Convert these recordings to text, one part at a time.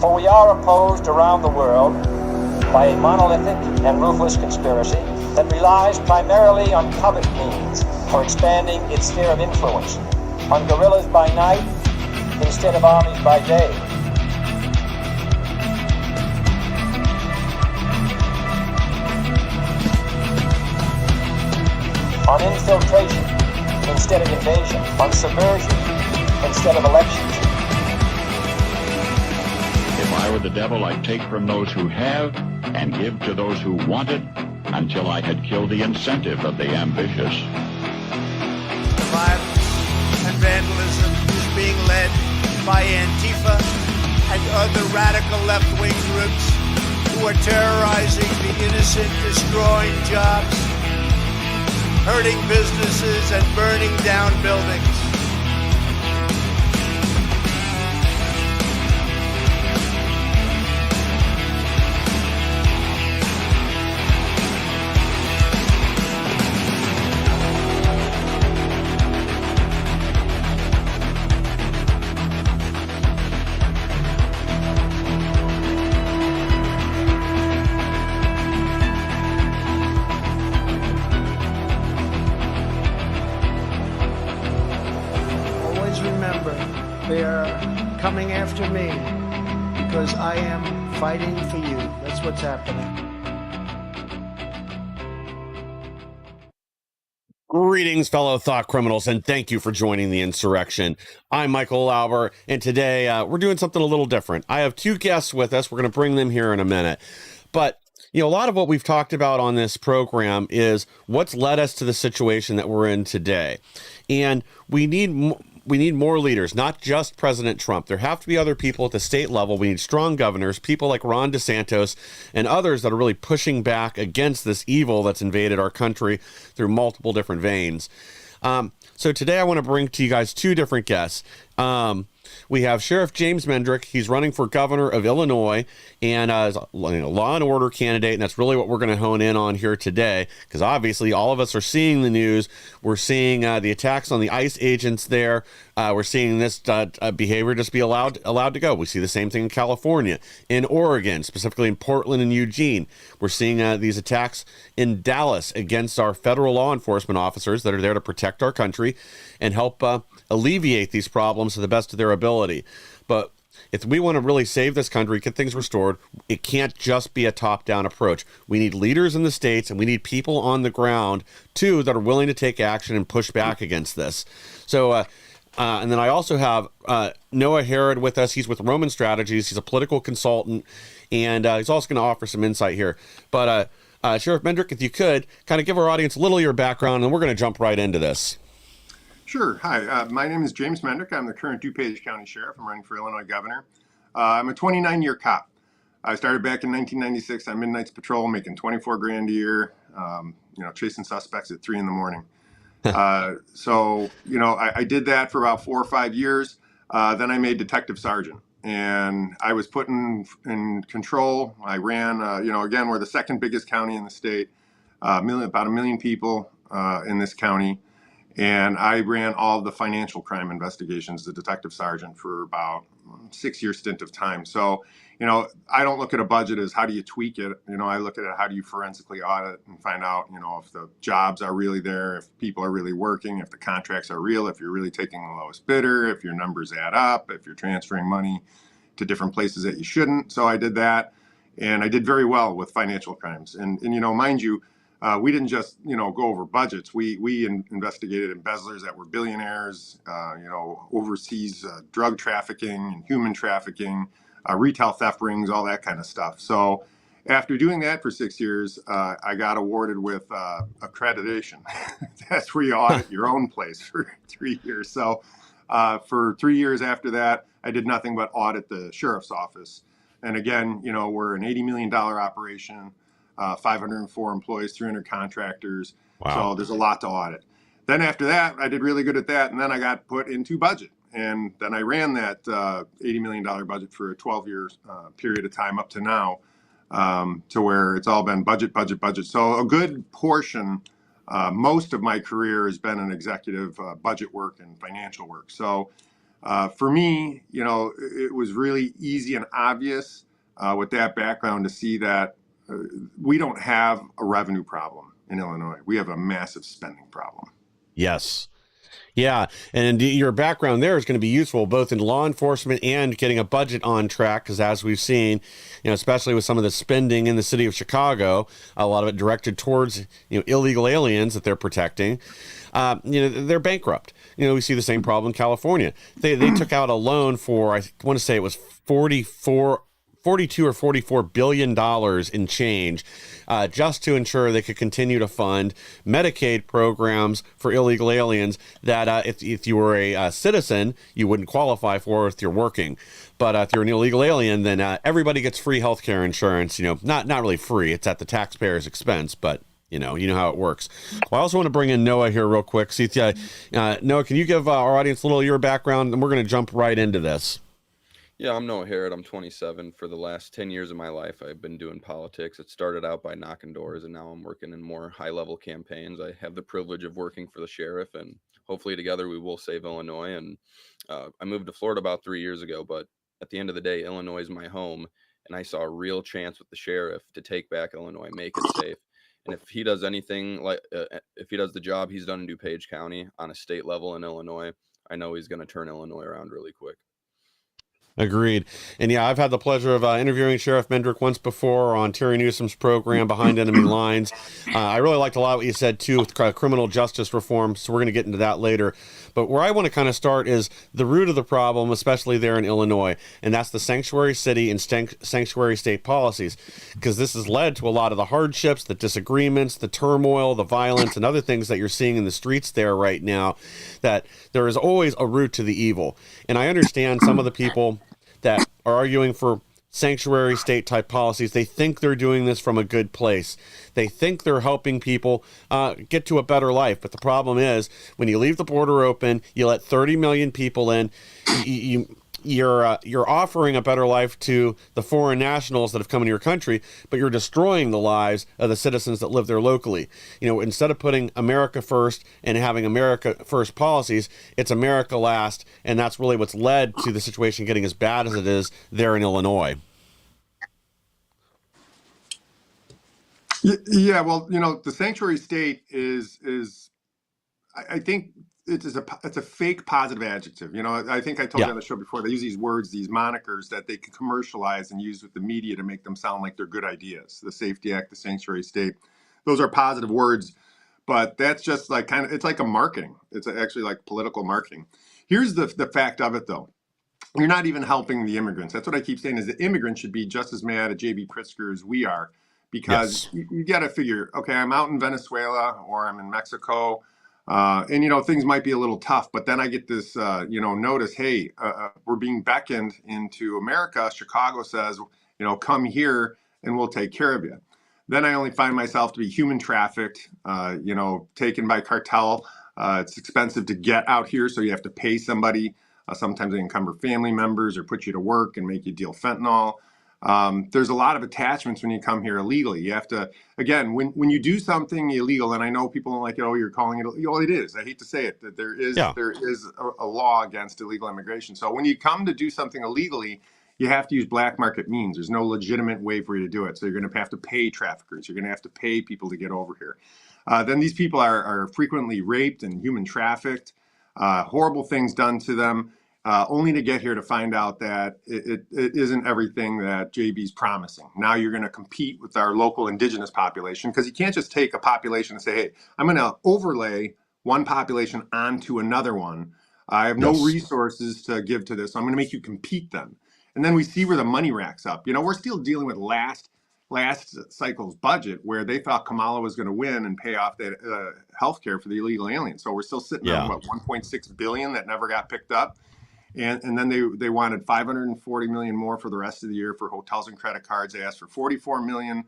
For we are opposed around the world by a monolithic and ruthless conspiracy that relies primarily on covert means for expanding its sphere of influence, on guerrillas by night instead of armies by day. On infiltration instead of invasion, on subversion instead of elections. If I were the devil, I'd take from those who have and give to those who want it until I had killed the incentive of the ambitious. Violence and vandalism is being led by Antifa and other radical left-wing groups who are terrorizing the innocent, destroying jobs, hurting businesses, and burning down buildings. They are coming after me because I am fighting for you. That's what's happening. Greetings, fellow thought criminals, and thank you for joining the insurrection. I'm Michael Lauber, and today we're doing something a little different. I have two guests with us. We're going to bring them here in a minute. But, you know, a lot of what we've talked about on this program is what's led us to the situation that we're in today. And we need more leaders, not just President Trump. There have to be other people at the state level. We need strong governors, people like Ron DeSantis and others that are really pushing back against this evil that's invaded our country through multiple different veins. So today I want to bring to you guys two different guests. We have Sheriff James Mendrick. He's running for governor of Illinois and is a law and order candidate. And that's really what we're going to hone in on here today, because obviously all of us are seeing the news. We're seeing the attacks on the ICE agents there. We're seeing this behavior just be allowed to go. We see the same thing in California, in Oregon, specifically in Portland and Eugene. We're seeing these attacks in Dallas against our federal law enforcement officers that are there to protect our country and help alleviate these problems to the best of their ability. But if we want to really save this country, get things restored, it can't just be a top-down approach. We need leaders in the states, and we need people on the ground, too, that are willing to take action and push back against this. So, and then I also have Noah Herod with us. He's with Roman Strategies. He's a political consultant, and he's also going to offer some insight here. But Sheriff Mendrick, if you could, kind of give our audience a little of your background, and we're going to jump right into this. Sure. Hi, my name is James Mendrick. I'm the current DuPage County Sheriff. I'm running for Illinois Governor. I'm a 29-year cop. I started back in 1996 on Midnight's Patrol, making 24 grand a year, chasing suspects at 3 in the morning. So, I did that for about 4 or 5 years. Then I made detective sergeant, and I was put in control. I ran, again, we're the second biggest county in the state, about 1 million people in this county. And I ran all of the financial crime investigations, the detective sergeant, for about 6-year stint of time. So, I don't look at a budget as how do you tweak it. I look at it, how do you forensically audit and find out, if the jobs are really there, if people are really working, if the contracts are real, if you're really taking the lowest bidder, if your numbers add up, if you're transferring money to different places that you shouldn't. So I did that, and I did very well with financial crimes. And mind you, we didn't just, go over budgets. We investigated embezzlers that were billionaires, overseas drug trafficking and human trafficking, retail theft rings, all that kind of stuff. So after doing that for 6 years, I got awarded with accreditation. That's where you audit your own place for 3 years. So for 3 years after that, I did nothing but audit the sheriff's office. And again, we're an $80 million operation. 504 employees, 300 contractors. Wow. So there's a lot to audit. Then after that, I did really good at that. And then I got put into budget. And then I ran that $80 million budget for a 12-year period of time up to now, to where it's all been budget. So a good portion, most of my career has been in executive budget work and financial work. So For me, it was really easy and obvious with that background to see that we don't have a revenue problem in Illinois. We have a massive spending problem. Yes. Yeah, and your background there is going to be useful both in law enforcement and getting a budget on track. Because as we've seen, especially with some of the spending in the city of Chicago, a lot of it directed towards illegal aliens that they're protecting. They're bankrupt. We see the same problem in California. They took out a loan for, I want to say it was 42 or $44 billion in change, just to ensure they could continue to fund Medicaid programs for illegal aliens that if you were a citizen, you wouldn't qualify for if you're working. But if you're an illegal alien, then everybody gets free health care insurance. Not really free. It's at the taxpayer's expense, but you know how it works. Well, I also want to bring in Noah here real quick. Noah, can you give our audience a little of your background? And we're going to jump right into this. Yeah, I'm Noah Harrod. I'm 27. For the last 10 years of my life, I've been doing politics. It started out by knocking doors, and now I'm working in more high-level campaigns. I have the privilege of working for the sheriff, and hopefully together we will save Illinois. And I moved to Florida about 3 years ago, but at the end of the day, Illinois is my home, and I saw a real chance with the sheriff to take back Illinois, make it safe. And if he does anything if he does the job he's done in DuPage County on a state level in Illinois, I know he's going to turn Illinois around really quick. Agreed. And yeah, I've had the pleasure of interviewing Sheriff Mendrick once before on Terry Newsom's program, Behind Enemy Lines. I really liked a lot of what you said, too, with criminal justice reform, so we're going to get into that later. But where I want to kind of start is the root of the problem, especially there in Illinois, and that's the sanctuary city and sanctuary state policies, because this has led to a lot of the hardships, the disagreements, the turmoil, the violence, and other things that you're seeing in the streets there right now, that there is always a root to the evil. And I understand some of the people that are arguing for sanctuary state type policies. They think they're doing this from a good place. They think they're helping people get to a better life. But the problem is, when you leave the border open, you let 30 million people in, you're offering a better life to the foreign nationals that have come into your country, but you're destroying the lives of the citizens that live there locally. Instead of putting America first and having America first policies, it's America last, and that's really what's led to the situation getting as bad as it is there in Illinois. Yeah, well, the sanctuary state is I think it's a fake positive adjective. I think I told you on the show before, they use these words, these monikers that they can commercialize and use with the media to make them sound like they're good ideas. The Safety Act, the sanctuary state, those are positive words, but that's just like it's like a marketing. It's actually like political marketing. Here's the fact of it, though. You're not even helping the immigrants. That's what I keep saying, is the immigrants should be just as mad at J.B. Pritzker as we are, because you got to figure, okay, I'm out in Venezuela or I'm in Mexico, and things might be a little tough, but then I get this notice, hey, we're being beckoned into America. Chicago says, come here and we'll take care of you. Then I only find myself to be human trafficked, taken by cartel. It's expensive to get out here, so you have to pay somebody. Sometimes they encumber family members or put you to work and make you deal fentanyl. There's a lot of attachments when you come here illegally. You have to, again, when you do something illegal, and I know people don't like it, you're calling it, it is. I hate to say it, that there is a law against illegal immigration. So when you come to do something illegally, you have to use black market means. There's no legitimate way for you to do it. So you're going to have to pay traffickers. You're going to have to pay people to get over here. Then these people are frequently raped and human trafficked, horrible things done to them. Only to get here to find out that it isn't everything that JB's promising. Now you're going to compete with our local indigenous population, because you can't just take a population and say, hey, I'm going to overlay one population onto another one. I have no resources to give to this, so I'm going to make you compete then. And then we see where the money racks up. We're still dealing with last cycle's budget, where they thought Kamala was going to win and pay off that healthcare for the illegal aliens. So we're still sitting on what, $1.6 billion that never got picked up. And then they wanted $540 million more for the rest of the year for hotels and credit cards. They asked for $44 million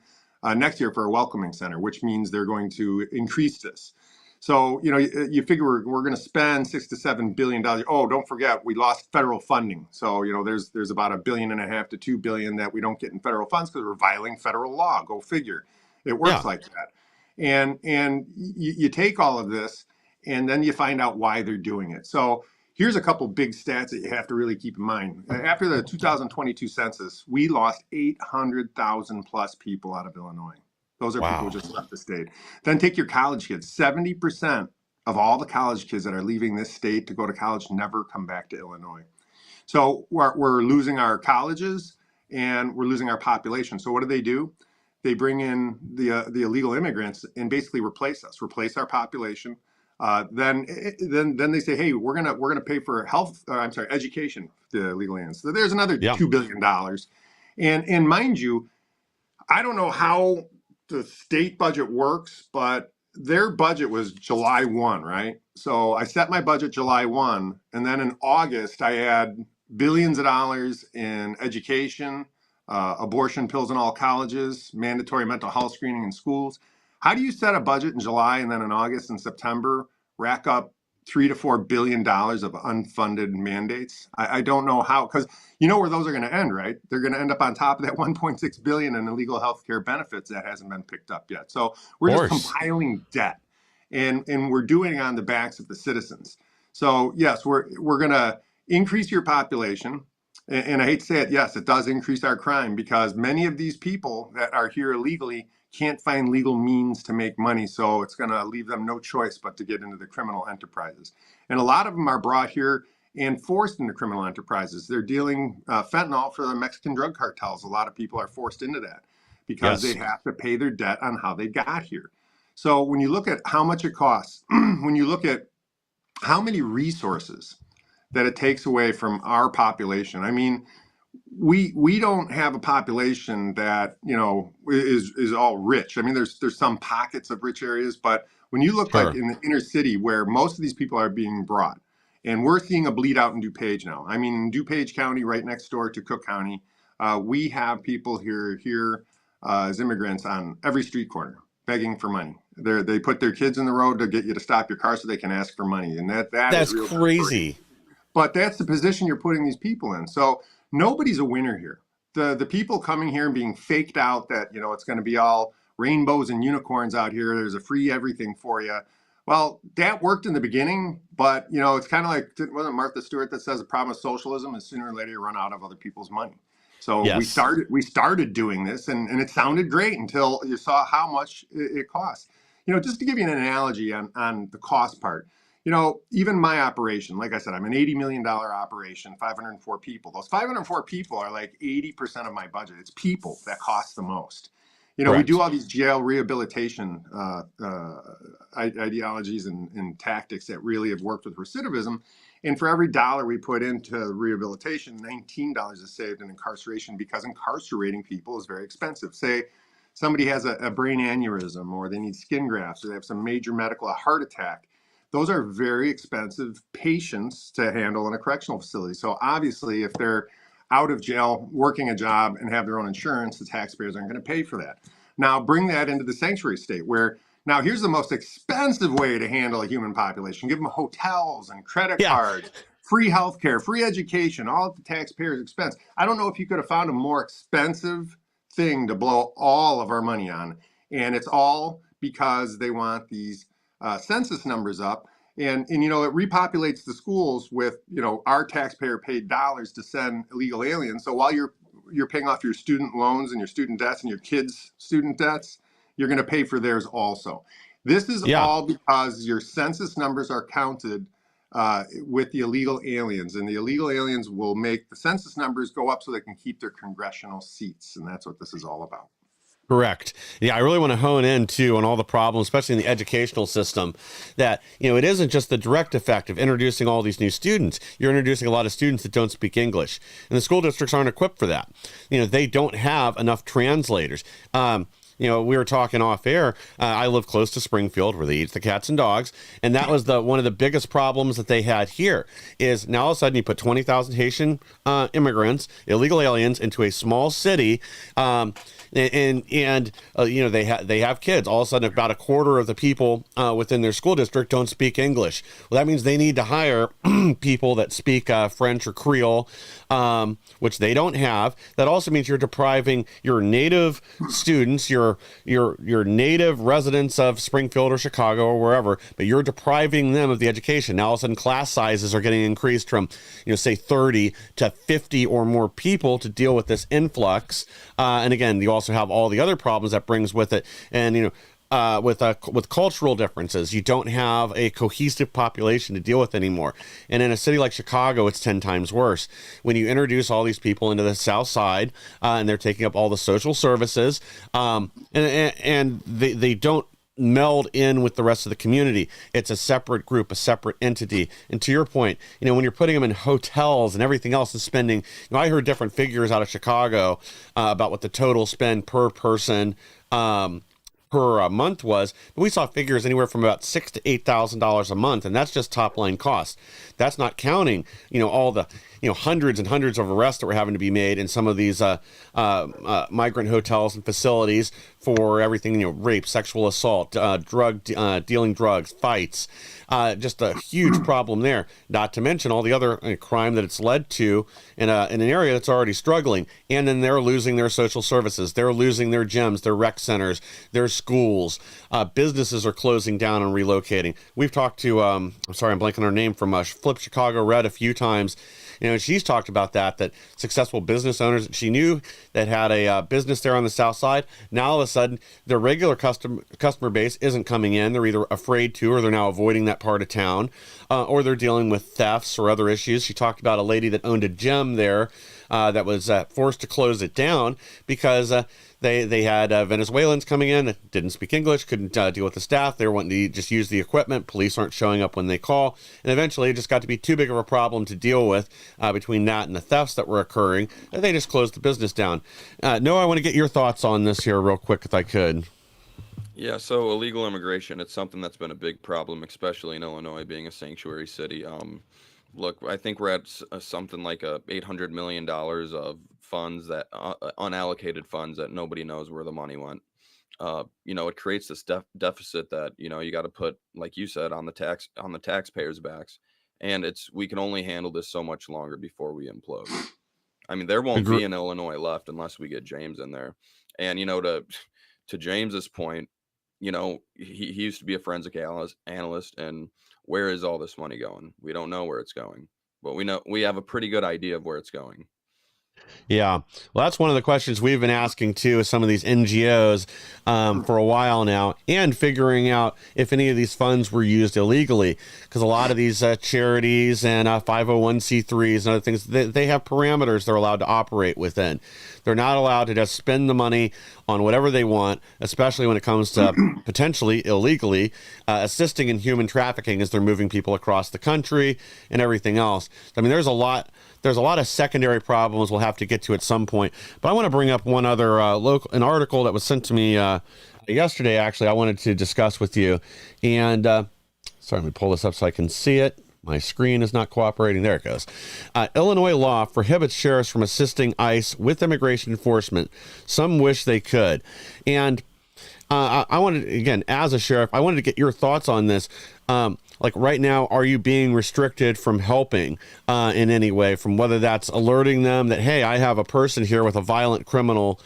next year for a welcoming center, which means they're going to increase this. So, you figure we're going to spend $6 to $7 billion. Oh, don't forget, we lost federal funding. So, there's about $1.5 billion to $2 billion that we don't get in federal funds because we're violating federal law. Go figure. It works like that. And you take all of this, and then you find out why they're doing it. So Here's a couple big stats that you have to really keep in mind. After the 2022 census, we lost 800,000 plus people out of Illinois. Those are people who just left the state. Then take your college kids. 70% of all the college kids that are leaving this state to go to college never come back to Illinois. So we're losing our colleges and we're losing our population. So what do? They bring in the illegal immigrants and basically replace our population. Then they say, hey, we're gonna pay for education to illegal aliens. So there's another $2 billion. And mind you, I don't know how the state budget works, but their budget was July 1, right? So I set my budget July 1, and then in August I had billions of dollars in education, abortion pills in all colleges, mandatory mental health screening in schools. How do you set a budget in July and then in August and September rack up $3 to $4 billion of unfunded mandates? I don't know how, because you know where those are going to end, right? They're going to end up on top of that 1.6 billion in illegal healthcare benefits that hasn't been picked up yet. So we're just compiling debt, and we're doing it on the backs of the citizens. So yes, we're going to increase your population. And I hate to say it, yes, it does increase our crime because many of these people that are here illegally can't find legal means to make money. So it's going to leave them no choice but to get into the criminal enterprises. And a lot of them are brought here and forced into criminal enterprises. They're dealing fentanyl for the Mexican drug cartels. A lot of people are forced into that because they have to pay their debt on how they got here. So when you look at how much it costs, when you look at how many resources that it takes away from our population. I mean, we don't have a population that, you know, is all rich. I mean, there's some pockets of rich areas, but when you look like in the inner city where most of these people are being brought, and we're seeing a bleed out in DuPage now. I mean, in DuPage County, right next door to Cook County, we have people here as immigrants on every street corner begging for money. They put their kids in the road to get you to stop your car so they can ask for money, and that's is crazy. But that's the position you're putting these people in. So nobody's a winner here. The people coming here and being faked out that, you know, it's going to be all rainbows and unicorns out here. There's a free everything for you. Well, that worked in the beginning, but, you know, it's kind of like, wasn't Martha Stewart that says the problem of socialism is sooner or later you run out of other people's money. So we started doing this and it sounded great until you saw how much it costs. You know, just to give you an analogy on the cost part, you know, even my operation, like I said, I'm an $80 million operation, 504 people. Those 504 people are like 80% of my budget. It's people that cost the most. You know, we do all these jail rehabilitation ideologies and tactics that really have worked with recidivism. And for every dollar we put into rehabilitation, $19 is saved in incarceration because incarcerating people is very expensive. Say somebody has a brain aneurysm or they need skin grafts or they have some major a heart attack. Those are very expensive patients to handle in a correctional facility. So obviously, if they're out of jail, working a job, and have their own insurance, the taxpayers aren't going to pay for that. Now, bring that into the sanctuary state where, now here's the most expensive way to handle a human population. Give them hotels and credit cards, free healthcare, free education, all at the taxpayer's expense. I don't know if you could have found a more expensive thing to blow all of our money on. And it's all because they want these census numbers up, and you know, it repopulates the schools with, you know, our taxpayer paid dollars to send illegal aliens. So while you're paying off your student loans and your student debts and your kids' student debts, you're going to pay for theirs also. This is all because your census numbers are counted with the illegal aliens, and the illegal aliens will make the census numbers go up so they can keep their congressional seats, and that's what this is all about. Correct. Yeah, I really want to hone in too on all the problems, especially in the educational system, that, you know, it isn't just the direct effect of introducing all these new students. You're introducing a lot of students that don't speak English, and the school districts aren't equipped for that. You know, they don't have enough translators. You know, we were talking off air. I live close to Springfield, where they eat the cats and dogs, and that was one of the biggest problems that they had here. Is now all of a sudden you put 20,000 Haitian immigrants, illegal aliens, into a small city. they have kids. All of a sudden, about a quarter of the people within their school district don't speak English. Well, that means they need to hire people that speak French or Creole, which they don't have. That also means you're depriving your native students, your native residents of Springfield or Chicago or wherever, but you're depriving them of the education. Now all of a sudden class sizes are getting increased from, say 30 to 50 or more people to deal with this influx. And again, you also have all the other problems that brings with it. And, with cultural differences, you don't have a cohesive population to deal with anymore. And in a city like Chicago, it's 10 times worse. When you introduce all these people into the South Side, and they're taking up all the social services, and they don't meld in with the rest of the community. It's a separate group, a separate entity. And to your point, when you're putting them in hotels and everything else and spending, I heard different figures out of Chicago about what the total spend per person per month was, but we saw figures anywhere from about $6,000 to $8,000 a month, and that's just top line costs. That's not counting, all the hundreds and hundreds of arrests that were having to be made in some of these migrant hotels and facilities for everything, rape, sexual assault, dealing drugs, fights, just a huge problem there. Not to mention all the other crime that it's led to in an area that's already struggling. And then they're losing their social services. They're losing their gyms, their rec centers, their schools. Businesses are closing down and relocating. We've talked to, I'm sorry, I'm blanking on her name, from Flip Chicago Red a few times. She's talked about that successful business owners that she knew that had a business there on the South Side, now all of a sudden their regular customer base isn't coming in. They're either afraid to, or they're now avoiding that part of town, or they're dealing with thefts or other issues. She talked about a lady that owned a gym there that was forced to close it down because they had Venezuelans coming in that didn't speak English, couldn't deal with the staff. They were wanting to just use the equipment. Police aren't showing up when they call. And eventually it just got to be too big of a problem to deal with between that and the thefts that were occurring. And they just closed the business down. Noah, I want to get your thoughts on this here real quick if I could. Yeah, so illegal immigration, it's something that's been a big problem, especially in Illinois being a sanctuary city. Look, I think we're at something like $800 million of funds that unallocated funds that nobody knows where the money went. It creates this deficit that you got to put, like you said, on the taxpayers' backs, and we can only handle this so much longer before we implode. I mean, there won't be an Illinois left unless we get James in there. And to James's point, he used to be a forensic analyst, and where is all this money going? We don't know where it's going, but we have a pretty good idea of where it's going. Yeah, well, that's one of the questions we've been asking too, some of these NGOs for a while now, and figuring out if any of these funds were used illegally, because a lot of these charities and 501c3s and other things, they have parameters they're allowed to operate within. They're not allowed to just spend the money on whatever they want, especially when it comes to potentially illegally assisting in human trafficking as they're moving people across the country and everything else. I mean, there's a lot of secondary problems we'll have to get to at some point. But I want to bring up one other an article that was sent to me yesterday, actually, I wanted to discuss with you. And sorry, let me pull this up so I can see it. My screen is not cooperating. There it goes. Illinois law prohibits sheriffs from assisting ICE with immigration enforcement. Some wish they could. And I wanted, again, as a sheriff, I wanted to get your thoughts on this. Like right now, are you being restricted from helping in any way, from whether that's alerting them that, hey, I have a person here with a violent criminal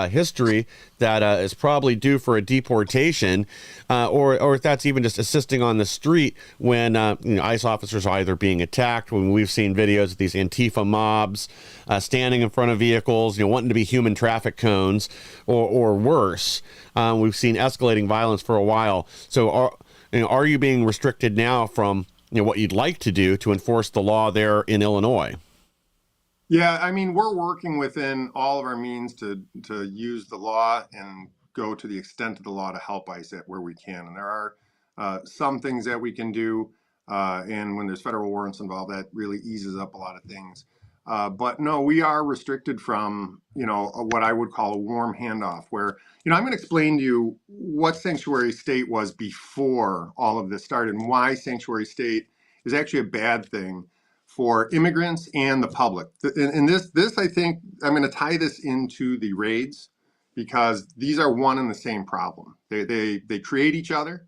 history that is probably due for a deportation, or if that's even just assisting on the street when ICE officers are either being attacked, when we've seen videos of these Antifa mobs standing in front of vehicles, wanting to be human traffic cones, or worse. We've seen escalating violence for a while. So are you being restricted now from what you'd like to do to enforce the law there in Illinois? Yeah, I mean, we're working within all of our means to use the law and go to the extent of the law to help ICE at where we can. And there are some things that we can do, and when there's federal warrants involved, that really eases up a lot of things. But no, we are restricted from, what I would call a warm handoff, where, I'm going to explain to you what sanctuary state was before all of this started and why sanctuary state is actually a bad thing for immigrants and the public. And this, I think, I'm going to tie this into the raids because these are one and the same problem. They create each other,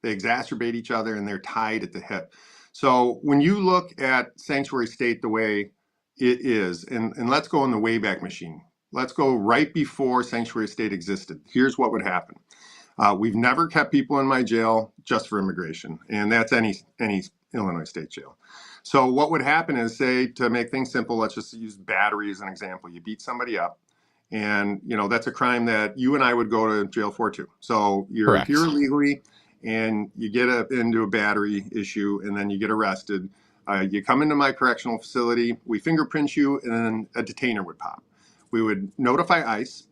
they exacerbate each other, and they're tied at the hip. So when you look at sanctuary state the way it is, and let's go in the Wayback Machine. Let's go right before sanctuary state existed. Here's what would happen. We've never kept people in my jail just for immigration, and that's any Illinois state jail. So what would happen is, say, to make things simple, let's just use battery as an example. You beat somebody up, and that's a crime that you and I would go to jail for too. So you're Correct. here illegally, and you get into a battery issue, and then you get arrested. You come into my correctional facility, we fingerprint you, and then a detainer would pop. We would notify ICE.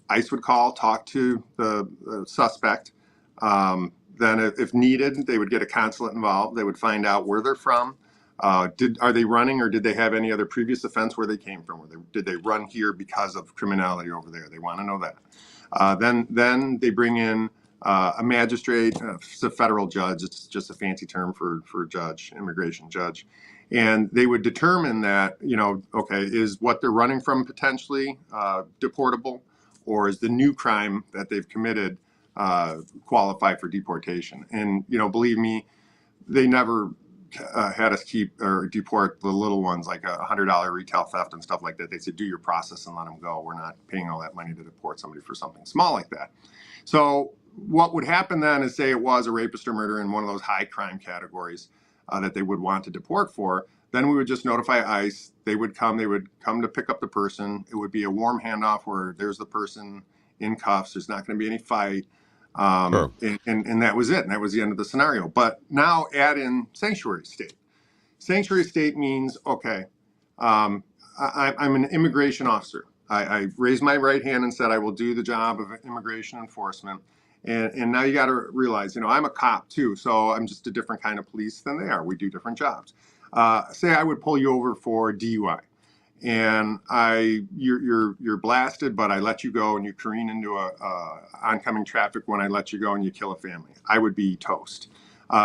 ICE would call, talk to the suspect. Then, if needed, they would get a consulate involved. They would find out where they're from. Are they running, or did they have any other previous offense where they came from? Did they run here because of criminality over there? They want to know that. Then they bring in a magistrate. It's a federal judge. It's just a fancy term for judge, immigration judge. And they would determine that, okay, is what they're running from potentially deportable, or is the new crime that they've committed qualify for deportation? And, believe me, they never had us keep or deport the little ones, like $100 retail theft and stuff like that. They said, do your process and let them go. We're not paying all that money to deport somebody for something small like that. So what would happen then is, say it was a rapist or murderer in one of those high crime categories that they would want to deport for. Then we would just notify ICE. They would come to pick up the person. It would be a warm handoff where there's the person in cuffs. There's not going to be any fight. Sure. And that was it. And that was the end of the scenario. But now add in sanctuary state. Sanctuary state means, okay, I'm an immigration officer. I raised my right hand and said I will do the job of immigration enforcement. And now you got to realize, I'm a cop too, so I'm just a different kind of police than they are. We do different jobs. Say I would pull you over for DUI, and you're blasted, but I let you go, and you careen into oncoming traffic when I let you go, and you kill a family. I would be toast.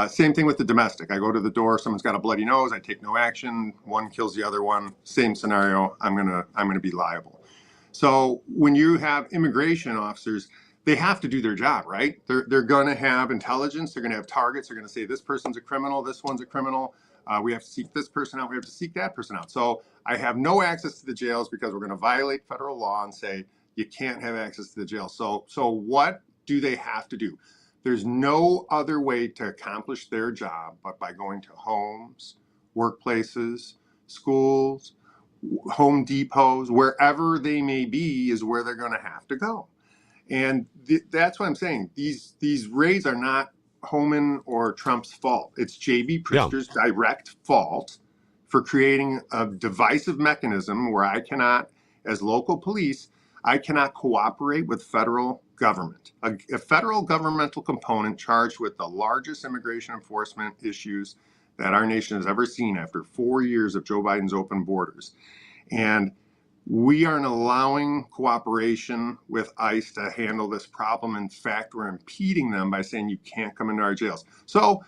Same thing with the domestic. I go to the door, someone's got a bloody nose, I take no action, one kills the other one. Same scenario. I'm gonna be liable. So when you have immigration officers, they have to do their job, right? They're going to have intelligence. They're going to have targets. They're going to say, this person's a criminal. This one's a criminal. We have to seek this person out. We have to seek that person out. So I have no access to the jails because we're going to violate federal law and say you can't have access to the jail. So what do they have to do? There's no other way to accomplish their job but by going to homes, workplaces, schools, Home Depots, wherever they may be is where they're going to have to go. And that's what I'm saying. These raids are not Homan or Trump's fault. It's J.B. Pritzker's direct fault for creating a divisive mechanism where I cannot, as local police, I cannot cooperate with federal government. A federal governmental component charged with the largest immigration enforcement issues that our nation has ever seen after 4 years of Joe Biden's open borders. And we aren't allowing cooperation with ICE to handle this problem. In fact, we're impeding them by saying you can't come into our jails. So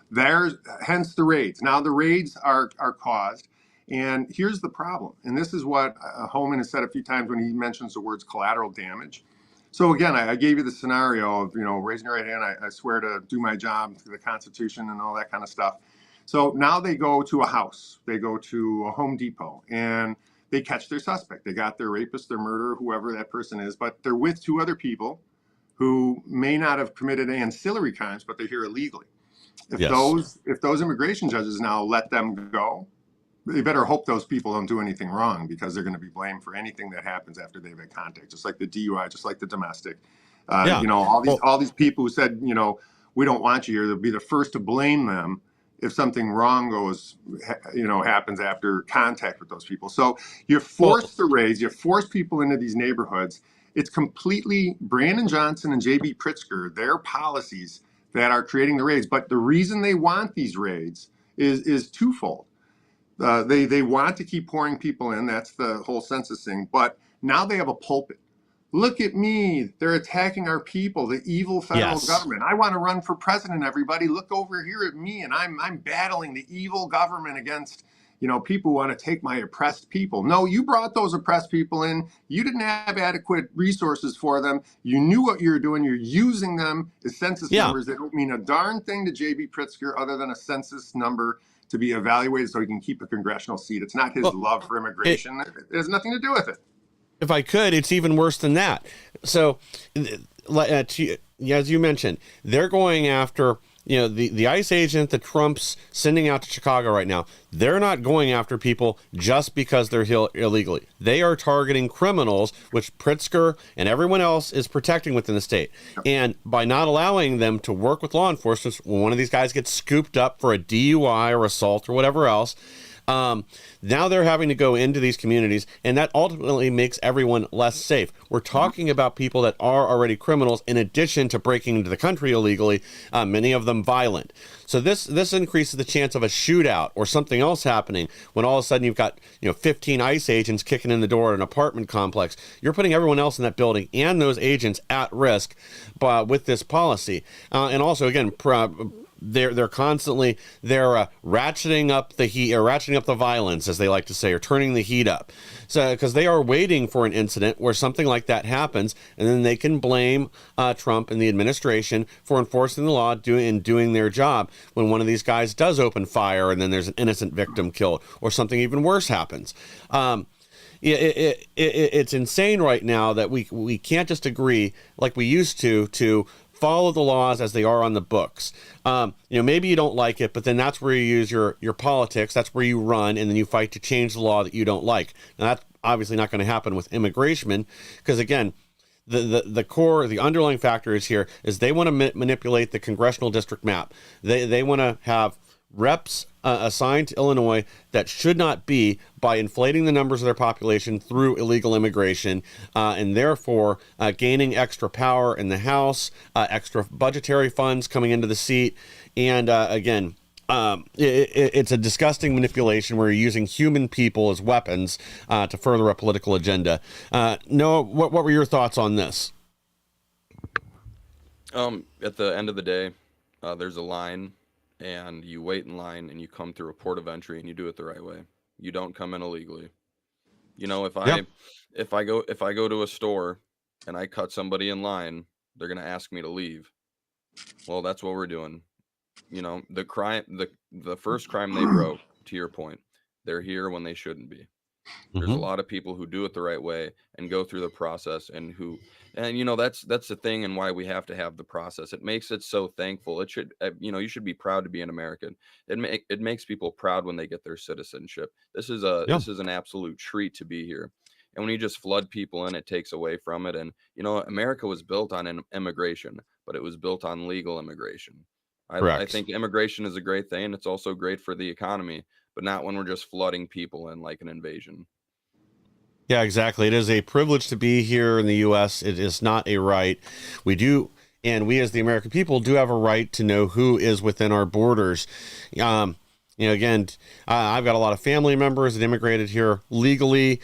hence the raids. Now the raids are caused. And here's the problem. And this is what Homan has said a few times when he mentions the words collateral damage. So again, I gave you the scenario of, raising your right hand. I swear to do my job to the Constitution and all that kind of stuff. So now they go to a house. They go to a Home Depot, and they catch their suspect. They got their rapist, their murderer, whoever that person is, but they're with two other people who may not have committed ancillary crimes, but they're here illegally. If those immigration judges now let them go, they better hope those people don't do anything wrong, because they're going to be blamed for anything that happens after they've had contact, just like the DUI, just like the domestic. All these people who said, we don't want you here, they'll be the first to blame them if something wrong happens after contact with those people. So you force the raids, you force people into these neighborhoods. It's completely Brandon Johnson and J.B. Pritzker, their policies that are creating the raids. But the reason they want these raids is twofold. They want to keep pouring people in. That's the whole census thing. But now they have a pulpit. Look at me. They're attacking our people, the evil federal government. I want to run for president, everybody. Look over here at me, and I'm battling the evil government against, people want to take my oppressed people. No, you brought those oppressed people in. You didn't have adequate resources for them. You knew what you were doing. You're using them as census numbers. They don't mean a darn thing to J.B. Pritzker other than a census number to be evaluated so he can keep a congressional seat. It's not his love for immigration. It has nothing to do with it. If I could, it's even worse than that. So, as you mentioned, they're going after, the ICE agent that Trump's sending out to Chicago right now. They're not going after people just because they're here illegally. They are targeting criminals, which Pritzker and everyone else is protecting within the state. And by not allowing them to work with law enforcement, when one of these guys gets scooped up for a DUI or assault or whatever else, now they're having to go into these communities, and that ultimately makes everyone less safe. We're talking about people that are already criminals in addition to breaking into the country illegally, many of them violent. So this increases the chance of a shootout or something else happening when all of a sudden you've got 15 ICE agents kicking in the door at an apartment complex. You're putting everyone else in that building and those agents at risk with this policy. And also, again, they're constantly ratcheting up the heat, or ratcheting up the violence, as they like to say, or turning the heat up. So because they are waiting for an incident where something like that happens, and then they can blame Trump and the administration for enforcing the law, doing their job when one of these guys does open fire and then there's an innocent victim killed or something even worse happens. It's insane right now that we can't just agree like we used to follow the laws as they are on the books. Maybe you don't like it, but then that's where you use your politics. That's where you run, and then you fight to change the law that you don't like. Now, that's obviously not going to happen with immigration, because again, the underlying factor is they want to manipulate the congressional district map. They want to have reps assigned to Illinois that should not be, by inflating the numbers of their population through illegal immigration, and therefore gaining extra power in the House, extra budgetary funds coming into the seat. And again, it's a disgusting manipulation where you're using human people as weapons to further a political agenda. Noah, what were your thoughts on this? At the end of the day, there's a line, and you wait in line, and you come through a port of entry, and you do it the right way. You don't come in illegally. If I go to a store and I cut somebody in line, they're gonna ask me to leave. Well, that's what we're doing. The first crime they broke, to your point, they're here when they shouldn't be. There's a lot of people who do it the right way and go through the process, and that's the thing, and why we have to have the process. It makes it so thankful. It should, you should be proud to be an American. It makes people proud when they get their citizenship. This is an absolute treat to be here. And when you just flood people in, it takes away from it. And America was built on immigration, but it was built on legal immigration. I think immigration is a great thing. It's also great for the economy, but not when we're just flooding people in like an invasion. Yeah, exactly. It is a privilege to be here in the U.S. It is not a right. We as the American people do have a right to know who is within our borders. Again, I've got a lot of family members that immigrated here legally.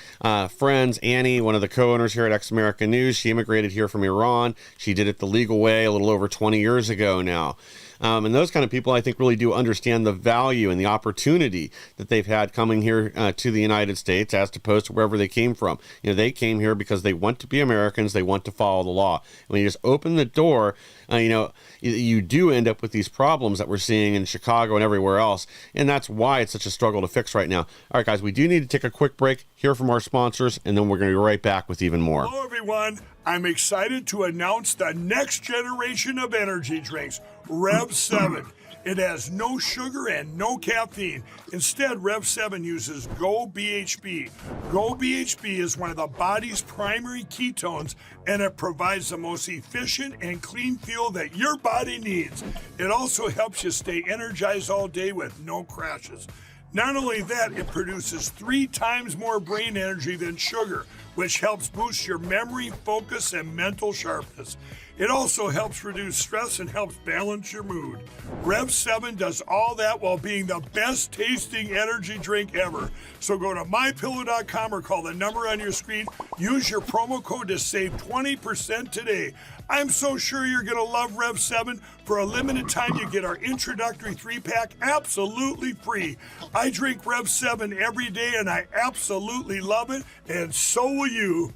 Friends, Annie, one of the co-owners here at Ex America News, she immigrated here from Iran. She did it the legal way a little over 20 years ago now. And those kind of people, I think, really do understand the value and the opportunity that they've had coming here to the United States, as opposed to wherever they came from. They came here because they want to be Americans. They want to follow the law. And when you just open the door, you do end up with these problems that we're seeing in Chicago and everywhere else. And that's why it's such a struggle to fix right now. All right, guys, we do need to take a quick break, hear from our sponsors, and then we're going to be right back with even more. Hello, everyone. I'm excited to announce the next generation of energy drinks, Rev 7. It has no sugar and no caffeine. Instead, Rev 7 uses Go BHB. Go BHB is one of the body's primary ketones, and it provides the most efficient and clean fuel that your body needs. It also helps you stay energized all day with no crashes. Not only that, it produces 3 times more brain energy than sugar, which helps boost your memory, focus, and mental sharpness. It also helps reduce stress and helps balance your mood. Rev 7 does all that while being the best tasting energy drink ever. So go to mypillow.com or call the number on your screen. Use your promo code to save 20% today. I'm so sure you're going to love Rev 7. For a limited time, you get our introductory 3-pack absolutely free. I drink Rev 7 every day and I absolutely love it, and so will you.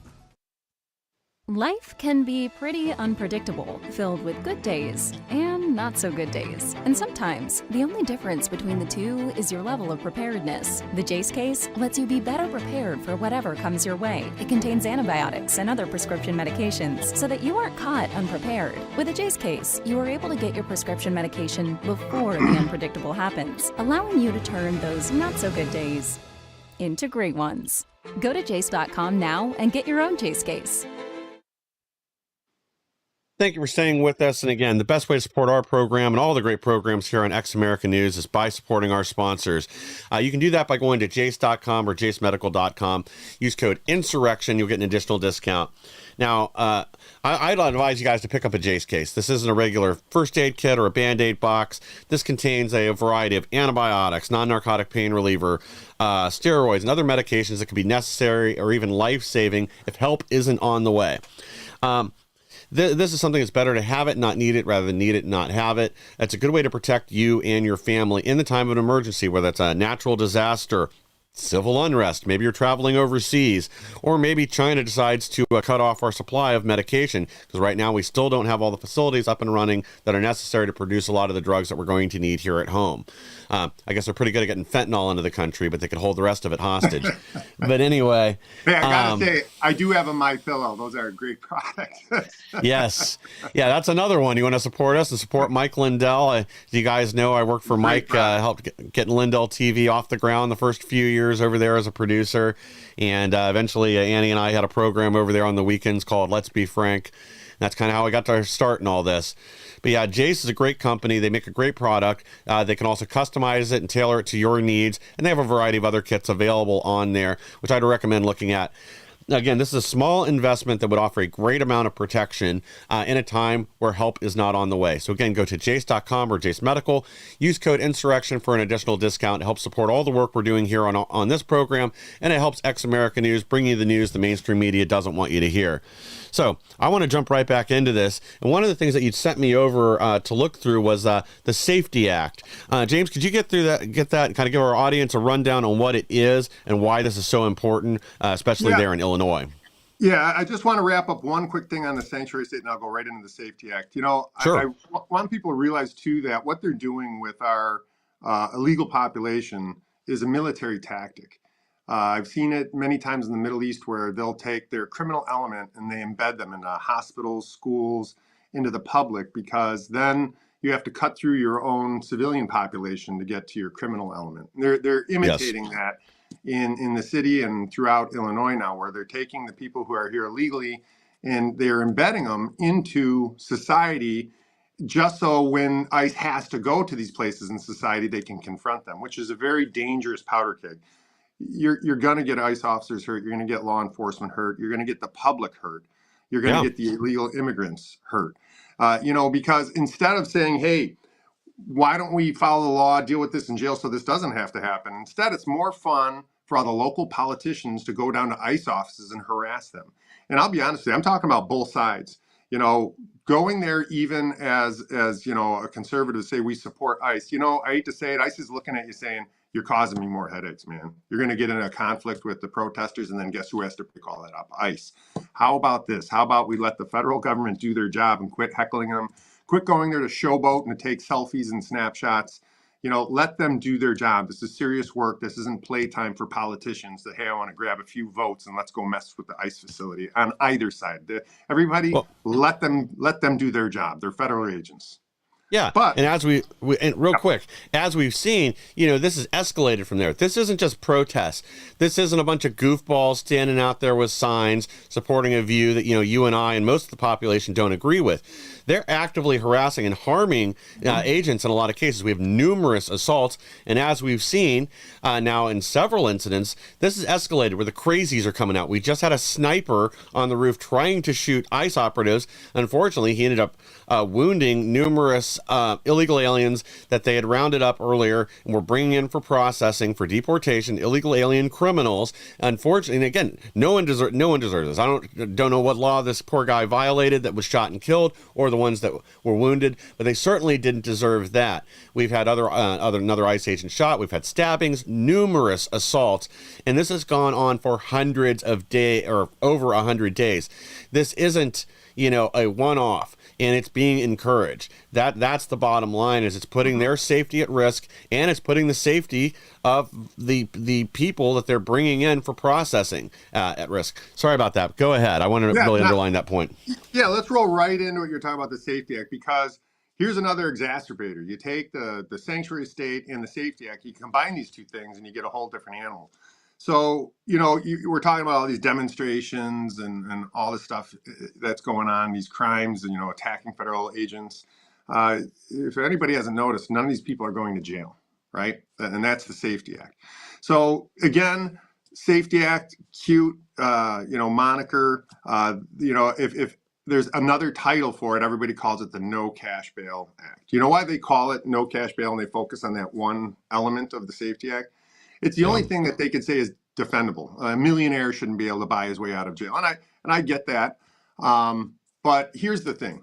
Life can be pretty unpredictable, filled with good days and not so good days. And sometimes, the only difference between the two is your level of preparedness. The Jace case lets you be better prepared for whatever comes your way. It contains antibiotics and other prescription medications so that you aren't caught unprepared. With a Jace case, you are able to get your prescription medication before the unpredictable happens, allowing you to turn those not so good days into great ones. Go to jace.com now and get your own Jace case. Thank you for staying with us. And again, the best way to support our program and all the great programs here on X American News is by supporting our sponsors. You can do that by going to jace.com or jacemedical.com. Use code INSURRECTION. You'll get an additional discount. Now, I'd advise you guys to pick up a Jace case. This isn't a regular first aid kit or a Band-Aid box. This contains a variety of antibiotics, non-narcotic pain reliever, steroids, and other medications that can be necessary or even life-saving if help isn't on the way. This is something that's better to have it, not need it, rather than need it, not have it. That's a good way to protect you and your family in the time of an emergency, whether it's a natural disaster, civil unrest, maybe you're traveling overseas, or maybe China decides to cut off our supply of medication, because right now we still don't have all the facilities up and running that are necessary to produce a lot of the drugs that we're going to need here at home. I guess they're pretty good at getting fentanyl into the country, but they could hold the rest of it hostage. But anyway. Hey, I gotta say, I do have a MyPillow. Those are a great product. Yes. Yeah, that's another one. You want to support us and support Mike Lindell. As you guys know, I worked for Mike, helped getting Lindell TV off the ground the first few years over there as a producer. And eventually Annie and I had a program over there on the weekends called Let's Be Frank. That's kind of how I got our start in all this. But yeah, Jace is a great company. They make a great product. They can also customize it and tailor it to your needs. And they have a variety of other kits available on there, which I'd recommend looking at. Again, this is a small investment that would offer a great amount of protection in a time where help is not on the way. So again, go to jace.com or Jace Medical. Use code INSURRECTION for an additional discount to help support all the work we're doing here on this program. And it helps X American News bring you the news the mainstream media doesn't want you to hear. So I want to jump right back into this. And one of the things that you sent me over to look through was the Safety Act. James, could you get that, and kind of give our audience a rundown on what it is and why this is so important, especially there in Illinois? Yeah, I just want to wrap up one quick thing on the sanctuary state, and I'll go right into the Safety Act. You know, sure. I want people to realize, too, that what they're doing with our illegal population is a military tactic. I've seen it many times in the Middle East where they'll take their criminal element and they embed them into hospitals, schools, into the public, because then you have to cut through your own civilian population to get to your criminal element. They're imitating that in the city and throughout Illinois now, where they're taking the people who are here illegally and they're embedding them into society just so when ICE has to go to these places in society, they can confront them, which is a very dangerous powder keg. You're going to get ICE officers hurt. You're going to get law enforcement hurt. You're going to get the public hurt. You're going to get the illegal immigrants hurt. Because instead of saying, hey, why don't we follow the law, deal with this in jail so this doesn't have to happen? Instead, it's more fun for all the local politicians to go down to ICE offices and harass them. And I'll be honest with you, I'm talking about both sides. You know, going there even as a conservative say we support ICE. You know, I hate to say it, ICE is looking at you saying, you're causing me more headaches, man. You're going to get in a conflict with the protesters, and then guess who has to pick all that up? ICE. How about this? How about we let the federal government do their job and quit heckling them? Quit going there to showboat and to take selfies and snapshots. You know, let them do their job. This is serious work. This isn't playtime for politicians that, hey, I want to grab a few votes and let's go mess with the ICE facility on either side. Everybody, let them do their job. They're federal agents. Yeah, But and and real quick, as we've seen, this is escalated from there. This isn't just protests. This isn't a bunch of goofballs standing out there with signs supporting a view that you and I and most of the population don't agree with. They're actively harassing and harming agents in a lot of cases. We have numerous assaults, and as we've seen now in several incidents, this is escalated where the crazies are coming out. We just had a sniper on the roof trying to shoot ICE operatives. Unfortunately, he ended up wounding numerous illegal aliens that they had rounded up earlier and were bringing in for processing for deportation, illegal alien criminals. Unfortunately, and again, no one deserves this. I don't know what law this poor guy violated that was shot and killed, or the ones that were wounded, but they certainly didn't deserve that. We've had another ICE agent shot. We've had stabbings, numerous assaults, and this has gone on for hundreds of days, or over 100 days. This isn't a one-off, and it's being encouraged. That's the bottom line, is it's putting their safety at risk, and it's putting the safety of the people that they're bringing in for processing at risk. Sorry about that. Go ahead. I want to really underline that point. Yeah, let's roll right into what you're talking about, the Safety Act, because here's another exacerbator. You take the Sanctuary State and the Safety Act, you combine these two things, and you get a whole different animal. So, we're talking about all these demonstrations and all this stuff that's going on, these crimes, and, attacking federal agents. If anybody hasn't noticed, none of these people are going to jail, right? And that's the Safety Act. So, again, Safety Act, cute, moniker. If there's another title for it, everybody calls it the No Cash Bail Act. You know why they call it No Cash Bail and they focus on that one element of the Safety Act? It's the only thing that they could say is defendable. A millionaire shouldn't be able to buy his way out of jail, and I get that. But here's the thing: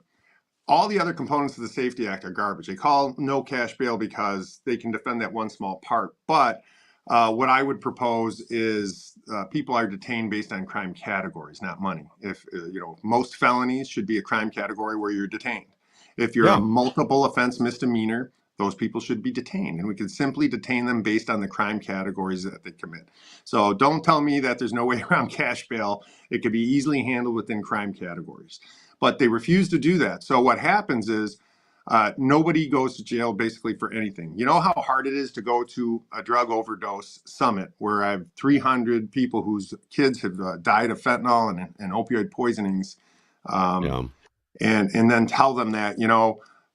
all the other components of the Safety Act are garbage. They call no cash bail because they can defend that one small part. But what I would propose is people are detained based on crime categories, not money. If most felonies should be a crime category where you're detained. If you're a multiple offense misdemeanor, those people should be detained, and we can simply detain them based on the crime categories that they commit. So don't tell me that there's no way around cash bail. It could be easily handled within crime categories, but they refuse to do that. So what happens is nobody goes to jail basically for anything. You know how hard it is to go to a drug overdose summit where I have 300 people whose kids have died of fentanyl and opioid poisonings, and then tell them that,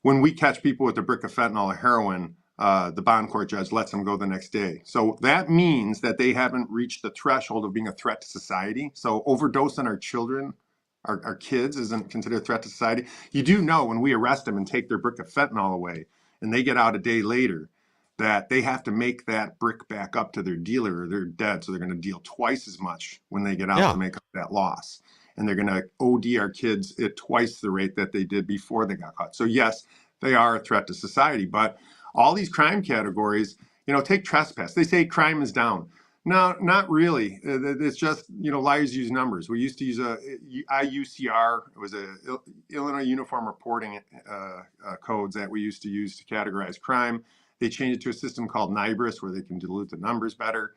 when we catch people with a brick of fentanyl or heroin, the bond court judge lets them go the next day. So that means that they haven't reached the threshold of being a threat to society. So overdose on our children, our kids, isn't considered a threat to society. You do know when we arrest them and take their brick of fentanyl away and they get out a day later, that they have to make that brick back up to their dealer or they're dead. So they're going to deal twice as much when they get out to make up that loss. And they're going to OD our kids at twice the rate that they did before they got caught. So yes, they are a threat to society. But all these crime categories, take trespass. They say crime is down. No, not really. It's just, liars use numbers. We used to use IUCR. It was a Illinois Uniform Reporting codes that we used to use to categorize crime. They changed it to a system called NIBRIS where they can dilute the numbers better.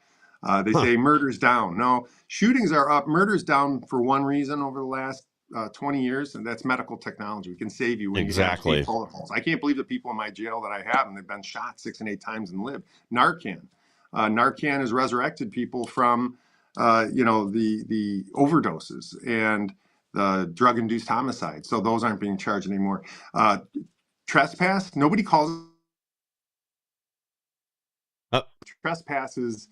They say murder's down. No, shootings are up. Murder's down for one reason over the last 20 years, and that's medical technology. We can save you when you have 8 bullet holes. I can't believe the people in my jail that I have, and they've been shot 6 and 8 times and lived. Narcan. Narcan has resurrected people from, the overdoses and the drug-induced homicides. So those aren't being charged anymore. Trespass. Nobody calls trespass is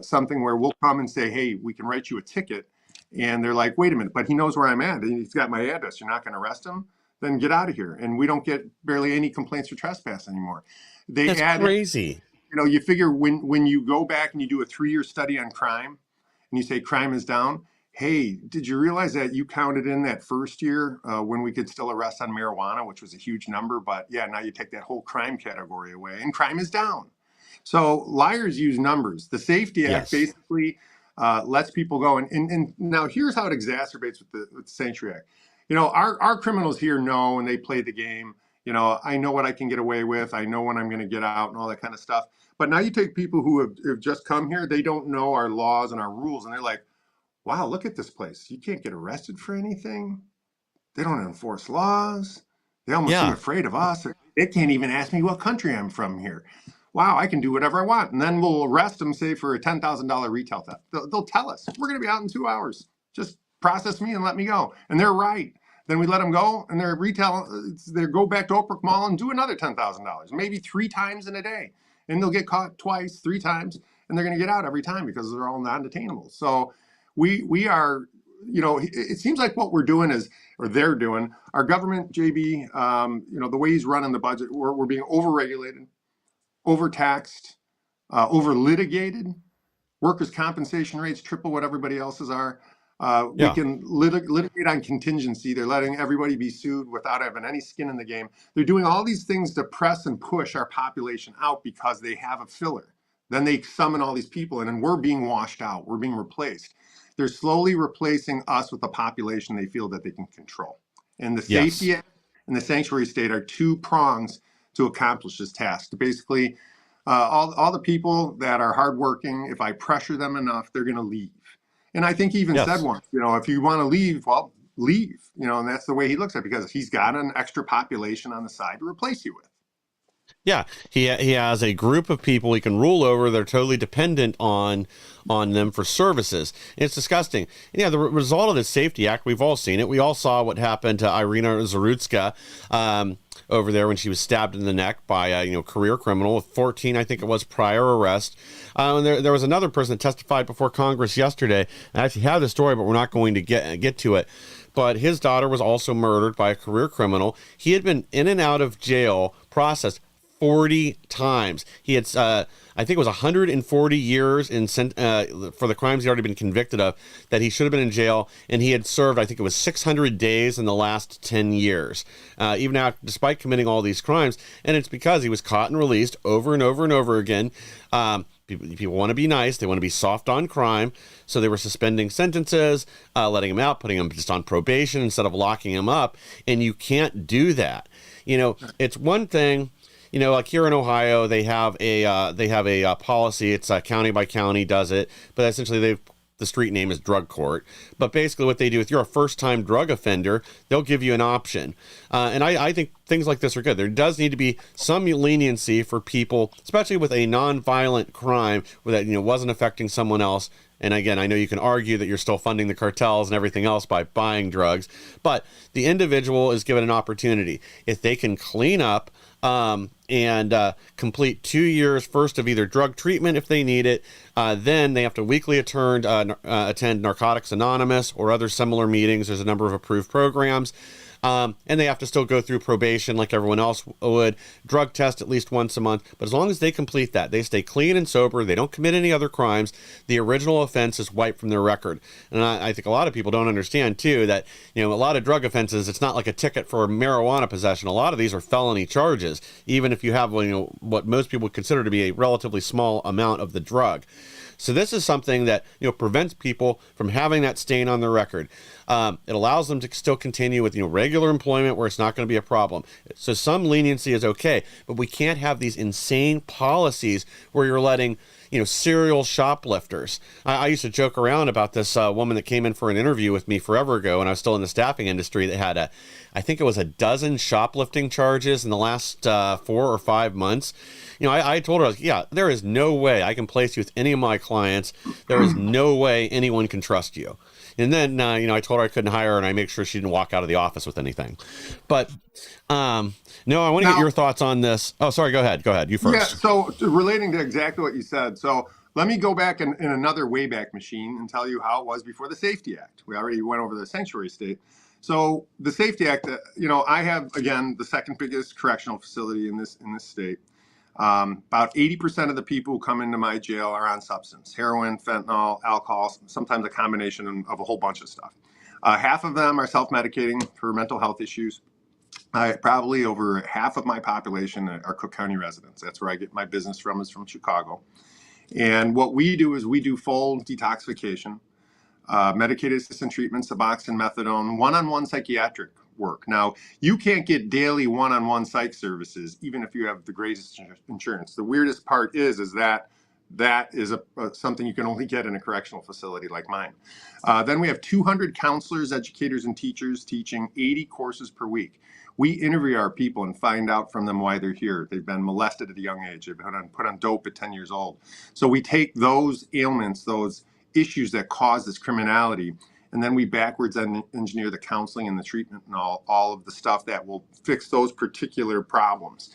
something where we'll come and say, hey, we can write you a ticket. And they're like, wait a minute, but he knows where I'm at. And he's got my address. You're not going to arrest him? Then get out of here. And we don't get barely any complaints for trespass anymore. That's crazy. You figure when you go back and you do a 3-year study on crime and you say crime is down, hey, did you realize that you counted in that first year when we could still arrest on marijuana, which was a huge number? But yeah, now you take that whole crime category away and crime is down. So liars use numbers. The Safety Act basically lets people go. And now here's how it exacerbates with the Sanctuary Act. Our criminals here know, and they play the game. I know what I can get away with. I know when I'm going to get out and all that kind of stuff. But now you take people who have just come here. They don't know our laws and our rules. And they're like, wow, look at this place. You can't get arrested for anything. They don't enforce laws. They almost seem afraid of us. It can't even ask me what country I'm from here. Wow, I can do whatever I want. And then we'll arrest them, say, for a $10,000 retail theft. They'll tell us, we're going to be out in 2 hours. Just process me and let me go. And they're right. Then we let them go, and their retail, they go back to Oak Brook Mall and do another $10,000, maybe 3 times in a day. And they'll get caught twice, 3 times, and they're going to get out every time because they're all non-detainable. So we are, it seems like what we're doing is, or they're doing, our government, JB, the way he's running the budget, we're being overregulated, overtaxed, over litigated. Workers' compensation rates triple what everybody else's are. We can litigate on contingency. They're letting everybody be sued without having any skin in the game. They're doing all these things to press and push our population out because they have a filler. Then they summon all these people in, and we're being washed out. We're being replaced. They're slowly replacing us with a population they feel that they can control. And the Safety Act and the Sanctuary State are 2 prongs to accomplish this task. Basically, all the people that are hardworking, if I pressure them enough, they're going to leave. And I think he even said once, if you want to leave, well, leave. And that's the way he looks at it, because he's got an extra population on the side to replace you with. Yeah, he has a group of people he can rule over. They're totally dependent on them for services. It's disgusting. And yeah, the result of the Safety Act, we've all seen it. We all saw what happened to Irina Zarutska over there when she was stabbed in the neck by a career criminal with 14, I think it was, prior arrest. And there was another person that testified before Congress yesterday. I actually have the story, but we're not going to get to it. But his daughter was also murdered by a career criminal. He had been in and out of jail, processed 40 times. He had, I think it was 140 years for the crimes he'd already been convicted of, that he should have been in jail, and he had served, I think it was 600 days in the last 10 years, even after, despite committing all these crimes. And it's because he was caught and released over and over and over again. People want to be nice. They want to be soft on crime. So they were suspending sentences, letting him out, putting him just on probation instead of locking him up. And you can't do that. It's one thing. Like here in Ohio, they have a policy. It's county by county does it, but essentially the street name is drug court. But basically what they do, if you're a first-time drug offender, they'll give you an option. And I think things like this are good. There does need to be some leniency for people, especially with a non-violent crime where that wasn't affecting someone else. And again, I know you can argue that you're still funding the cartels and everything else by buying drugs, but the individual is given an opportunity. If they can clean up and complete 2 years first of either drug treatment if they need it, then they have to weekly attend Narcotics Anonymous or other similar meetings. There's a number of approved programs. And they have to still go through probation like everyone else would, drug test at least once a month. But as long as they complete that, they stay clean and sober, they don't commit any other crimes, the original offense is wiped from their record. And I think a lot of people don't understand, too, that, a lot of drug offenses, it's not like a ticket for marijuana possession. A lot of these are felony charges, even if you have, what most people would consider to be a relatively small amount of the drug. So this is something that prevents people from having that stain on their record. It allows them to still continue with regular employment where it's not going to be a problem. So some leniency is okay, but we can't have these insane policies where you're letting serial shoplifters. I used to joke around about this woman that came in for an interview with me forever ago when I was still in the staffing industry that had I think it was a dozen shoplifting charges in the last 4 or 5 months. I told her, there is no way I can place you with any of my clients. There is no way anyone can trust you. And then, I told her I couldn't hire her, and I make sure she didn't walk out of the office with anything. But, no, I want to get your thoughts on this. Oh, sorry, go ahead. You first. Yeah, so relating to exactly what you said. So let me go back in another Wayback Machine and tell you how it was before the Safety Act. We already went over the Sanctuary State. So the Safety Act, I have, again, the second biggest correctional facility in this state. About 80% of the people who come into my jail are on substance, heroin, fentanyl, alcohol, sometimes a combination of a whole bunch of stuff. Half of them are self-medicating for mental health issues. Probably over half of my population are Cook County residents. That's where I get my business from, is from Chicago. And what we do is we do full detoxification, medicated assisted treatment, Suboxone, methadone, one-on-one psychiatric work. Now, you can't get daily one-on-one psych services, even if you have the greatest insurance. The weirdest part is that is something you can only get in a correctional facility like mine. Then we have 200 counselors, educators, and teachers teaching 80 courses per week. We interview our people and find out from them why they're here. They've been molested at a young age. They've been put on dope at 10 years old. So we take those ailments, those issues that cause this criminality, and then we backwards engineer the counseling and the treatment and all of the stuff that will fix those particular problems.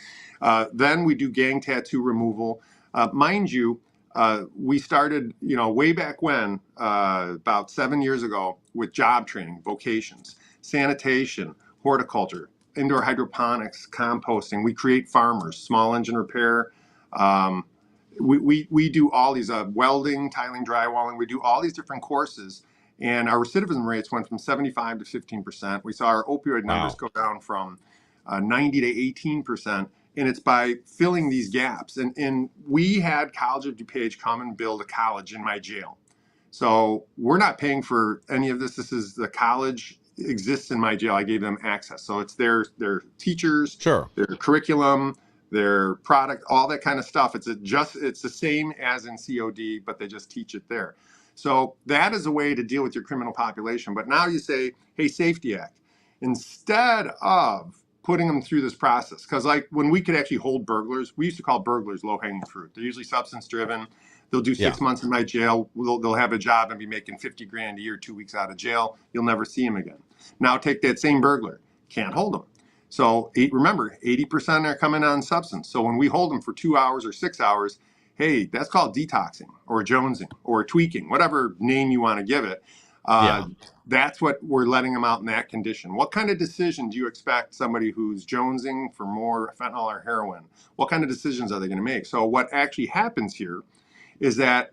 Then we do gang tattoo removal. Mind you, we started, way back when, about 7 years ago, with job training, vocations, sanitation, horticulture, indoor hydroponics, composting. We create farmers, small engine repair. We do all these welding, tiling, drywalling. We do all these different courses. And our recidivism rates went from 75 to 15%. We saw our opioid numbers go down from 90 to 18%. And it's by filling these gaps. And we had College of DuPage come and build a college in my jail. So we're not paying for any of this. This is the college exists in my jail. I gave them access. So it's their teachers, Sure. their curriculum, their product, all that kind of stuff. It's the same as in COD, but they just teach it there. So that is a way to deal with your criminal population. But now you say, hey, Safety Act, instead of putting them through this process, because like when we could actually hold burglars, we used to call burglars low-hanging fruit. They're usually substance driven. They'll do 6 months in my jail. They'll have a job and be making 50 grand a year, 2 weeks out of jail. You'll never see them again. Now take that same burglar, can't hold them. So remember, 80% are coming on substance. So when we hold them for 2 hours or 6 hours, hey, that's called detoxing or jonesing or tweaking, whatever name you want to give it. That's what we're letting them out in that condition. What kind of decision do you expect somebody who's jonesing for more fentanyl or heroin? What kind of decisions are they going to make? So what actually happens here is that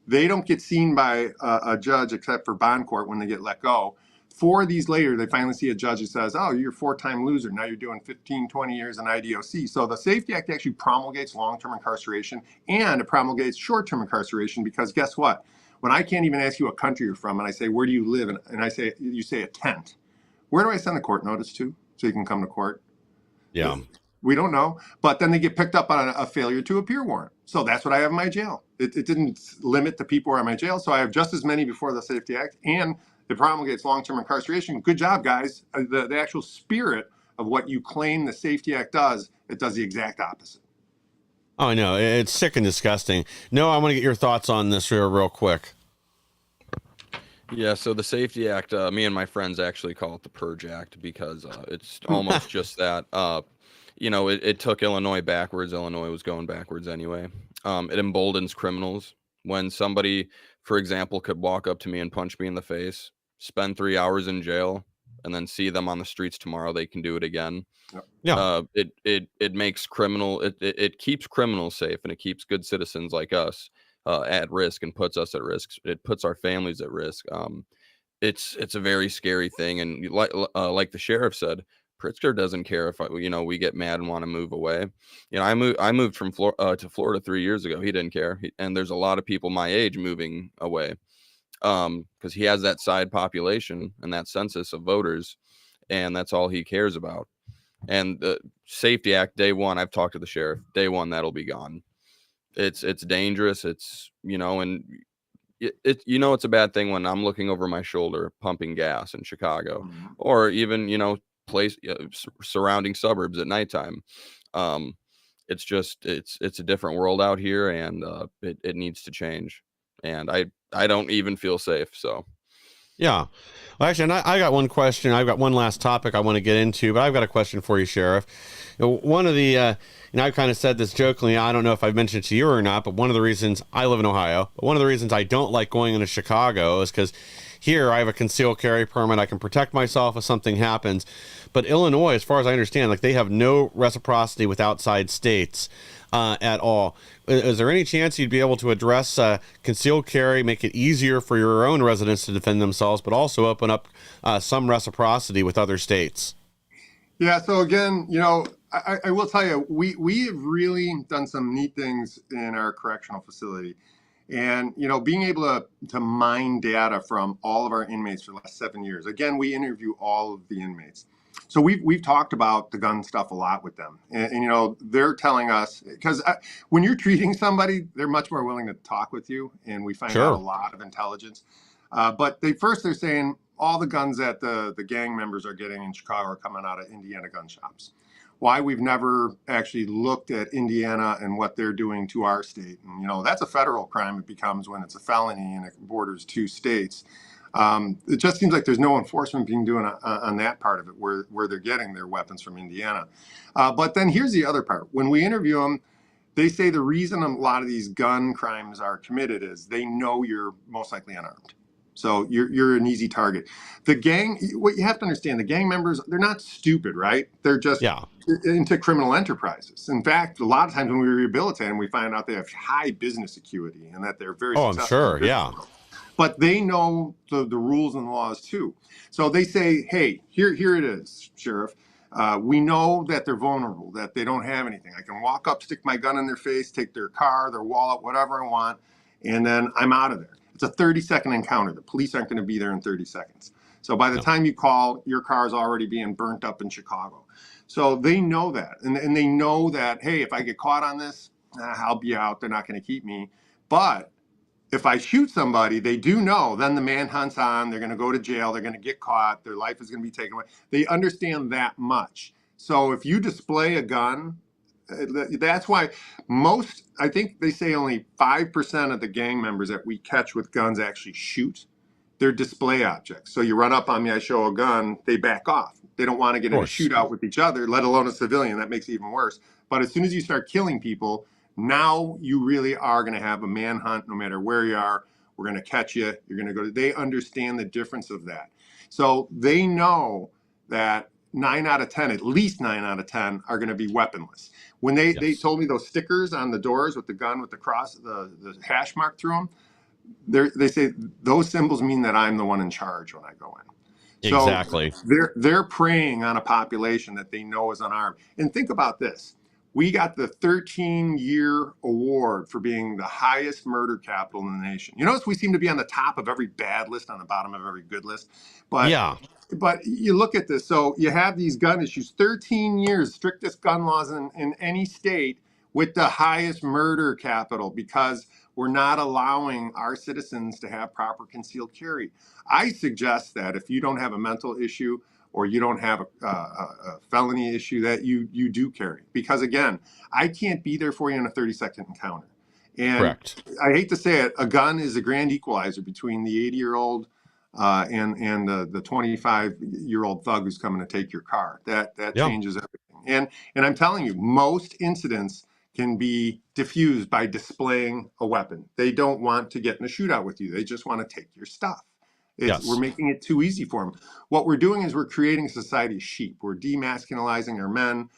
they don't get seen by a judge except for bond court when they get let go. 4 of these later, they finally see a judge who says, oh, you're a 4-time loser. Now you're doing 15, 20 years in IDOC. So the Safety Act actually promulgates long-term incarceration, and it promulgates short-term incarceration, because guess what? When I can't even ask you what country you're from, and I say, where do you live? And you say a tent. Where do I send the court notice to so you can come to court? Yeah. We don't know. But then they get picked up on a failure to appear warrant. So that's what I have in my jail. It didn't limit the people who are in my jail. So I have just as many before the Safety Act, and it promulgates long-term incarceration. Good job, guys. The actual spirit of what you claim the Safety Act does, it does the exact opposite. Oh, I know. It's sick and disgusting. No, I want to get your thoughts on this real quick. Yeah, so the Safety Act, me and my friends actually call it the Purge Act, because it's almost just that. It took Illinois backwards. Illinois was going backwards anyway. It emboldens criminals. When somebody, for example, could walk up to me and punch me in the face, spend 3 hours in jail, and then see them on the streets tomorrow, they can do it again. Yeah. It makes it keeps criminals safe, and it keeps good citizens like us at risk, and puts us at risk. It puts our families at risk. It's a very scary thing, and like the sheriff said, Pritzker doesn't care if we get mad and want to move away. I moved from to Florida 3 years ago. He didn't care, and there's a lot of people my age moving away because he has that side population and that census of voters, and that's all he cares about. And the Safety Act, day one, I've talked to the sheriff. Day one, that'll be gone. It's dangerous. It's and it's a bad thing when I'm looking over my shoulder pumping gas in Chicago, or even surrounding suburbs at nighttime. It's just it's a different world out here, and it needs to change. And I don't even feel safe. So Yeah. Well, actually, and I got one question. I've got one last topic I want to get into, but I've got a question for you, Sheriff. One of the, I've kind of said this jokingly, I don't know if I've mentioned it to you or not, but one of the reasons I live in Ohio, but one of the reasons I don't like going into Chicago is because here I have a concealed carry permit. I can protect myself if something happens. But Illinois, as far as I understand, they have no reciprocity with outside states at all. Is there any chance you'd be able to address concealed carry, make it easier for your own residents to defend themselves, but also open up some reciprocity with other states? Yeah. So again, I will tell you, we have really done some neat things in our correctional facility. And, being able to mine data from all of our inmates for the last 7 years. Again, we interview all of the inmates. So we've talked about the gun stuff a lot with them. And they're telling us, because when you're treating somebody, they're much more willing to talk with you. And we find out a lot of intelligence. But they're saying all the guns that the gang members are getting in Chicago are coming out of Indiana gun shops. Why we've never actually looked at Indiana and what they're doing to our state. And, that's a federal crime. It becomes when it's a felony and it borders two states. It just seems like there's no enforcement being done on that part of it, where they're getting their weapons from Indiana. But then here's the other part. When we interview them, they say the reason a lot of these gun crimes are committed is they know you're most likely unarmed. So you're an easy target. The gang, what you have to understand, the gang members, they're not stupid, right? They're just into criminal enterprises. In fact, a lot of times when we rehabilitate them, we find out they have high business acuity and that they're very successful. I'm sure, yeah. But they know the rules and laws too. So they say, hey, here it is, Sheriff. We know that they're vulnerable, that they don't have anything. I can walk up, stick my gun in their face, take their car, their wallet, whatever I want, and then I'm out of there. It's a 30-second encounter. The police aren't going to be there in 30 seconds. So by the time you call, your car is already being burnt up in Chicago. So they know that. And they know that, hey, if I get caught on this, I'll be out. They're not going to keep me. But if I shoot somebody, they do know then the manhunt's on. They're going to go to jail. They're going to get caught. Their life is going to be taken away. They understand that much. So if you display a gun, that's why I think they say only 5% of the gang members that we catch with guns actually shoot. They're display objects. So you run up on me, I show a gun, they back off. They don't want to get in a shootout with each other, let alone a civilian. That makes it even worse. But as soon as you start killing people, now you really are going to have a manhunt no matter where you are. We're going to catch you. You're going to go. They understand the difference of that. So they know that 9 out of 10, at least 9 out of 10, are going to be weaponless. When they told me those stickers on the doors with the gun with the cross, the hash mark through them, they say those symbols mean that I'm the one in charge when I go in. So exactly. They're preying on a population that they know is unarmed. And think about this. We got the 13-year award for being the highest murder capital in the nation. You notice we seem to be on the top of every bad list, on the bottom of every good list. But you look at this. So you have these gun issues, 13 years, strictest gun laws in any state with the highest murder capital because we're not allowing our citizens to have proper concealed carry. I suggest that if you don't have a mental issue or you don't have a felony issue, that you do carry. Because again, I can't be there for you in a 30-second encounter. And correct. I hate to say it, a gun is a grand equalizer between the 80-year-old and the 25-year-old thug who's coming to take your car. That changes everything. And I'm telling you, most incidents can be diffused by displaying a weapon. They don't want to get in a shootout with you. They just want to take your stuff. We're making it too easy for them. What we're doing is we're creating a society of sheep. We're demasculinizing our men.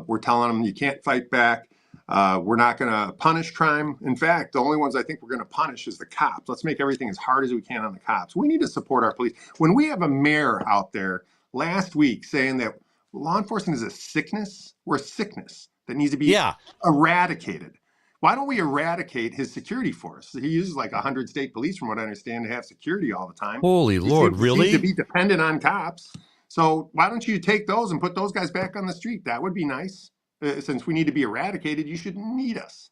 We're telling them you can't fight back. We're not going to punish crime. In fact, the only ones I think we're going to punish is the cops. Let's make everything as hard as we can on the cops. We need to support our police. When we have a mayor out there last week saying that law enforcement is a sickness, we're a sickness that needs to be eradicated. Why don't we eradicate his security force? He uses like 100 state police, from what I understand, to have security all the time. Holy Lord, really? He seems to be dependent on cops. So why don't you take those and put those guys back on the street? That would be nice. Since we need to be eradicated, you shouldn't need us.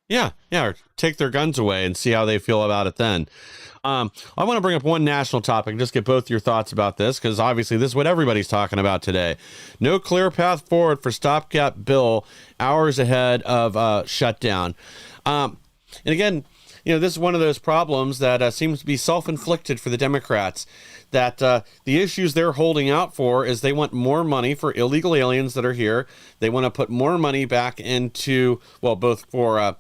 Yeah, or take their guns away and see how they feel about it then. I want to bring up one national topic and just get both your thoughts about this, because obviously this is what everybody's talking about today. No clear path forward for stopgap bill hours ahead of shutdown. And again, this is one of those problems that seems to be self-inflicted for the Democrats, that the issues they're holding out for is they want more money for illegal aliens that are here. They want to put more money back into, both for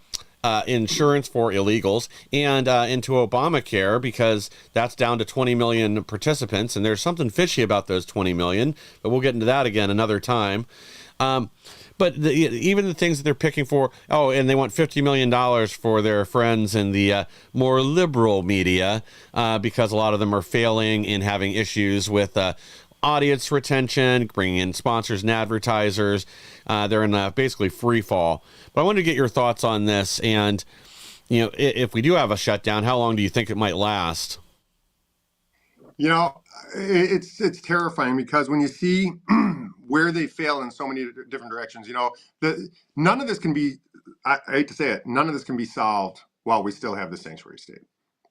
insurance for illegals and into Obamacare, because that's down to 20 million participants. And there's something fishy about those 20 million, but we'll get into that again another time. But even the things that they're picking for, and they want $50 million for their friends in the more liberal media, because a lot of them are failing in having issues with audience retention, bringing in sponsors and advertisers. They're in basically free fall. But I wanted to get your thoughts on this. And, if we do have a shutdown, how long do you think it might last? It's terrifying, because when you see where they fail in so many different directions, none of this can be, I hate to say it, none of this can be solved while we still have the sanctuary state.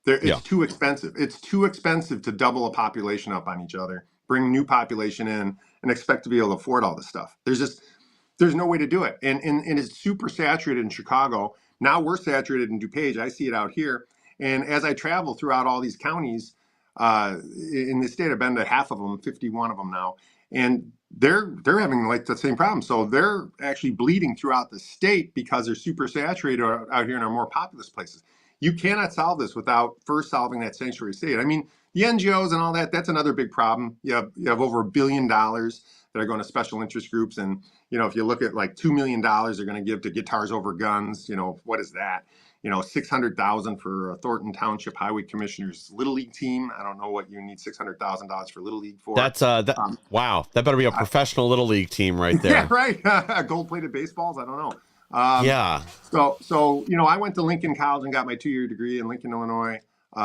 It's too expensive. It's too expensive to double a population up on each other, bring new population in, and expect to be able to afford all this stuff. There's no way to do it. And it's super saturated in Chicago. Now we're saturated in DuPage. I see it out here. And as I travel throughout all these counties in the state, I've been to half of them, 51 of them now, and they're having like the same problem. So they're actually bleeding throughout the state because they're super saturated out here in our more populous places. You cannot solve this without first solving that sanctuary state. I mean, the NGOs and all that, that's another big problem. You have over $1 billion that are going to special interest groups. And, if you look at like $2 million they're going to give to Guitars Over Guns, what is that? $600,000 for Thornton Township Highway Commissioner's Little League team. I don't know what you need $600,000 for Little League for. That's wow. That better be a professional Little League team right there. Yeah, right. Gold-plated baseballs. I don't know. Yeah. So I went to Lincoln College and got my 2-year degree in Lincoln, Illinois.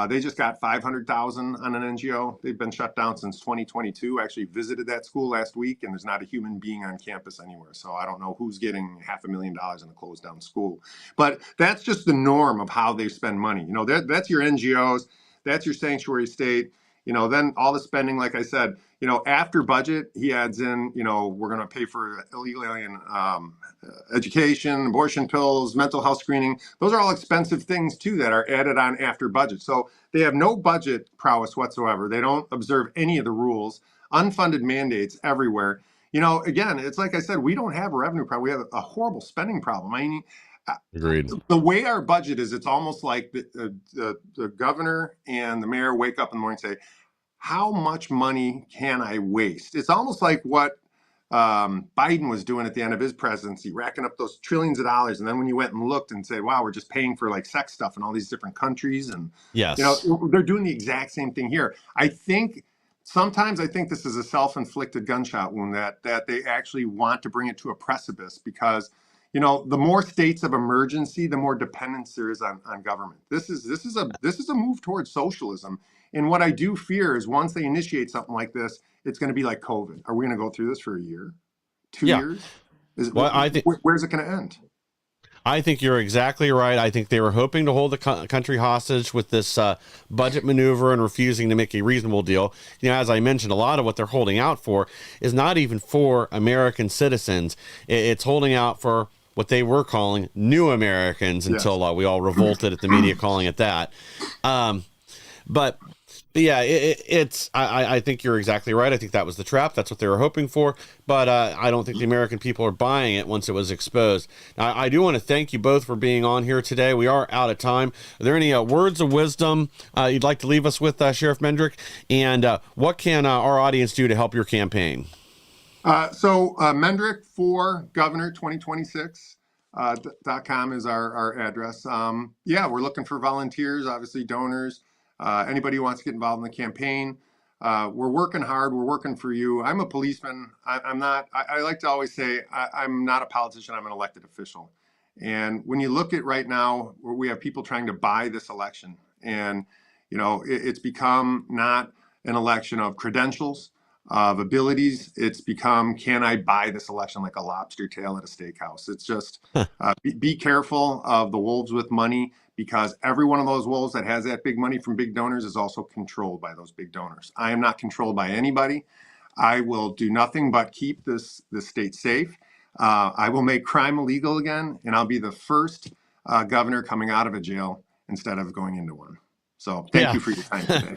They just got $500,000 on an NGO. They've been shut down since 2022. I actually visited that school last week, and there's not a human being on campus anywhere. So I don't know who's getting $500,000 in a closed down school. But that's just the norm of how they spend money. That's your NGOs. That's your sanctuary state. Then all the spending, like I said, after budget, he adds in, we're going to pay for illegal alien education, abortion pills, mental health screening. Those are all expensive things, too, that are added on after budget. So they have no budget prowess whatsoever. They don't observe any of the rules, unfunded mandates everywhere. Again, it's like I said, we don't have a revenue problem. We have a horrible spending problem. I mean, Agreed. The way our budget is, it's almost like the governor and the mayor wake up in the morning and say, how much money can I waste? It's almost like what Biden was doing at the end of his presidency, racking up those trillions of dollars. And then when you went and looked and said, wow, we're just paying for like sex stuff in all these different countries. And, yes, they're doing the exact same thing here. Sometimes I think this is a self-inflicted gunshot wound that they actually want to bring it to a precipice because the more states of emergency, the more dependence there is on government. This is a move towards socialism. And what I do fear is once they initiate something like this, it's going to be like COVID. Are we going to go through this for a year, 2 years? Where's it going to end? I think you're exactly right. I think they were hoping to hold the country hostage with this budget maneuver and refusing to make a reasonable deal. As I mentioned, a lot of what they're holding out for is not even for American citizens. It's holding out for what they were calling new Americans until we all revolted at the media calling it that. But yeah, I think you're exactly right. I think that was the trap. That's what they were hoping for. But I don't think the American people are buying it once it was exposed. Now, I do want to thank you both for being on here today. We are out of time. Are there any words of wisdom you'd like to leave us with, Sheriff Mendrick? And what can our audience do to help your campaign? So Mendrick for Governor 2026. .com is our address. We're looking for volunteers, obviously donors, anybody who wants to get involved in the campaign. We're working hard. We're working for you. I'm a policeman. I like to always say I'm not a politician. I'm an elected official. And when you look at right now, where we have people trying to buy this election, and it's become not an election of credentials, of abilities. It's become, can I buy this election like a lobster tail at a steakhouse? It's just be careful of the wolves with money, because every one of those wolves that has that big money from big donors is also controlled by those big donors. I am not controlled by anybody. I will do nothing but keep this state safe. I will make crime illegal again, and I'll be the first governor coming out of a jail instead of going into one. So thank you for your time today.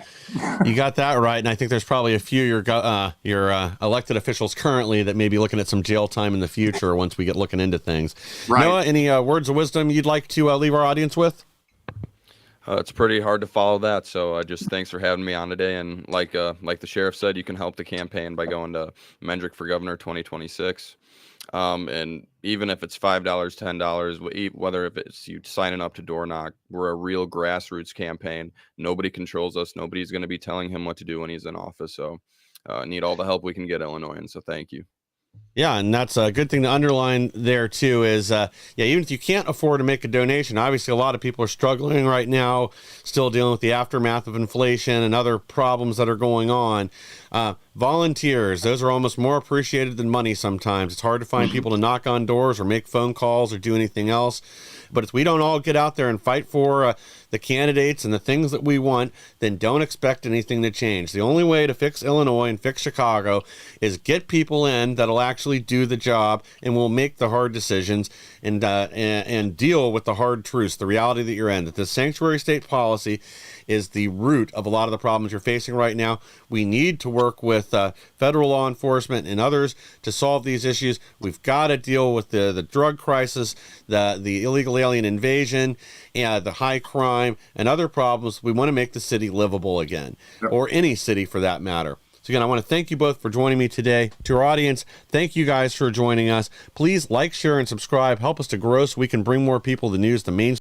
You got that right. And I think there's probably a few your elected officials currently that may be looking at some jail time in the future once we get looking into things. Right. Noah, any words of wisdom you'd like to leave our audience with? It's pretty hard to follow that. So just thanks for having me on today. And like the sheriff said, you can help the campaign by going to Mendrick for Governor 2026. And even if it's $5, $10, whether if it's you signing up to door knock, we're a real grassroots campaign. Nobody controls us. Nobody's going to be telling him what to do when he's in office. So need all the help we can get, Illinoisans. So thank you. Yeah, and that's a good thing to underline there, too, is, even if you can't afford to make a donation, obviously a lot of people are struggling right now, still dealing with the aftermath of inflation and other problems that are going on. Volunteers, those are almost more appreciated than money sometimes. It's hard to find people to knock on doors or make phone calls or do anything else. But if we don't all get out there and fight for the candidates and the things that we want, then don't expect anything to change. The only way to fix Illinois and fix Chicago is get people in that'll actually do the job and will make the hard decisions and deal with the hard truths, the reality that you're in, that the sanctuary state policy is the root of a lot of the problems you're facing right now. We need to work with federal law enforcement and others to solve these issues. We've got to deal with the drug crisis, the illegal alien invasion, and the high crime and other problems. We want to make the city livable again, or any city for that matter. So again, I want to thank you both for joining me today. To our audience, thank you guys for joining us. Please like, share, and subscribe. Help us to grow so we can bring more people the news, the main